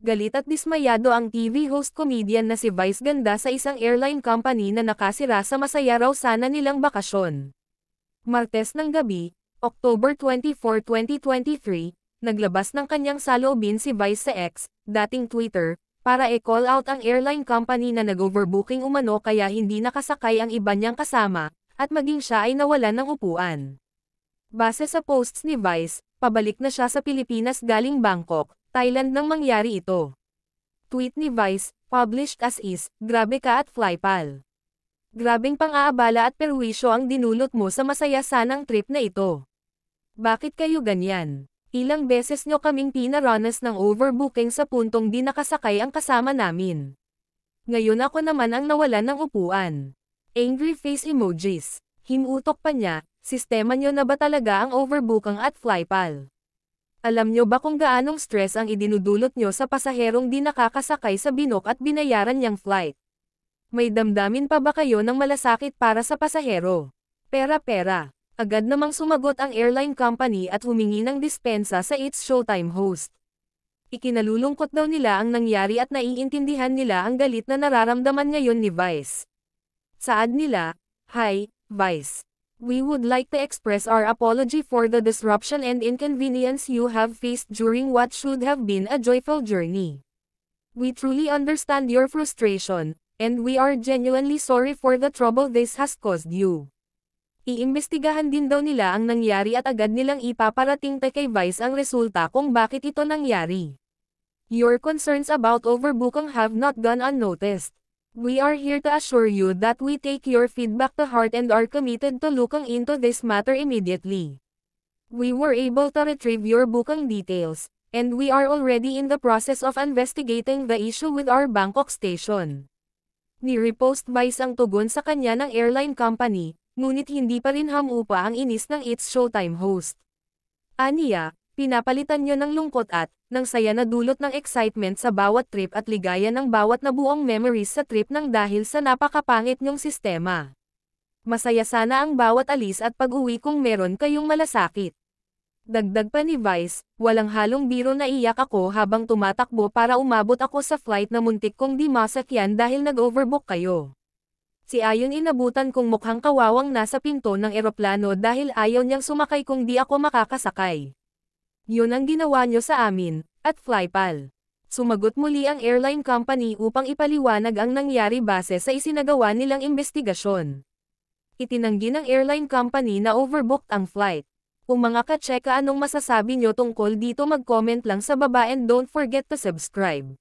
Galit at dismayado ang TV host comedian na si Vice Ganda sa isang airline company na nakasira sa masaya raw sana nilang bakasyon. Martes ng gabi, October 24, 2023, naglabas ng kanyang saloobin si Vice sa X, dating Twitter, para i-call out ang airline company na nag-overbooking umano kaya hindi nakasakay ang iba niyang kasama, at maging siya ay nawalan ng upuan. Base sa posts ni Vice, pabalik na siya sa Pilipinas galing Bangkok, Thailand nang mangyari ito. Tweet ni Vice, published as is, grabe ka at flypal. Grabeng pang-aabala at perwisyo ang dinulot mo sa masaya sanang trip na ito. Bakit kayo ganyan? Ilang beses nyo kaming pinaranas ng overbooking sa puntong di nakasakay ang kasama namin. Ngayon ako naman ang nawalan ng upuan. Angry face emojis. Himutok pa niya, sistema nyo na ba talaga ang overbooking at flypal? Alam nyo ba kung gaanong stress ang idinudulot nyo sa pasaherong di nakakasakay sa binok at binayaran niyang flight? May damdamin pa ba kayo ng malasakit para sa pasahero? Pera-pera. Agad namang sumagot ang airline company at humingi ng dispensa sa It's Showtime host. Ikinalulungkot daw nila ang nangyari at naiintindihan nila ang galit na nararamdaman ngayon ni Vice. Saad nila, "Hi, Vice. We would like to express our apology for the disruption and inconvenience you have faced during what should have been a joyful journey. We truly understand your frustration, and we are genuinely sorry for the trouble this has caused you." Iimbestigahan din daw nila ang nangyari at agad nilang ipaparating kay Vice ang resulta kung bakit ito nangyari. Your concerns about overbooking have not gone unnoticed. We are here to assure you that we take your feedback to heart and are committed to looking into this matter immediately. We were able to retrieve your booking details, and we are already in the process of investigating the issue with our Bangkok station. Ni-repost Vice ang tugon sa kanya ng airline company, ngunit hindi pa rin hamupa ang inis ng It's Showtime host. Aniya, pinapalitan nyo ng lungkot at, ng saya na dulot ng excitement sa bawat trip at ligaya ng bawat nabuong memories sa trip nang dahil sa napakapangit nyong sistema. Masaya sana ang bawat alis at pag-uwi kung meron kayong malasakit. Dagdag pa ni Vice, walang halong biro na iyak ako habang tumatakbo para umabot ako sa flight na muntik kong di masakyan dahil nag-overbook kayo. Si Ayon inabutan kong mukhang kawawang nasa pinto ng eroplano dahil ayaw niyang sumakay kung di ako makakasakay. Yun ang ginawa nyo sa amin, at flypal. Sumagot muli ang airline company upang ipaliwanag ang nangyari base sa isinagawa nilang investigasyon. Itinanggi ng airline company na overbooked ang flight. Kung mga ka-cheka anong masasabi nyo tungkol dito mag-comment lang sa baba and don't forget to subscribe.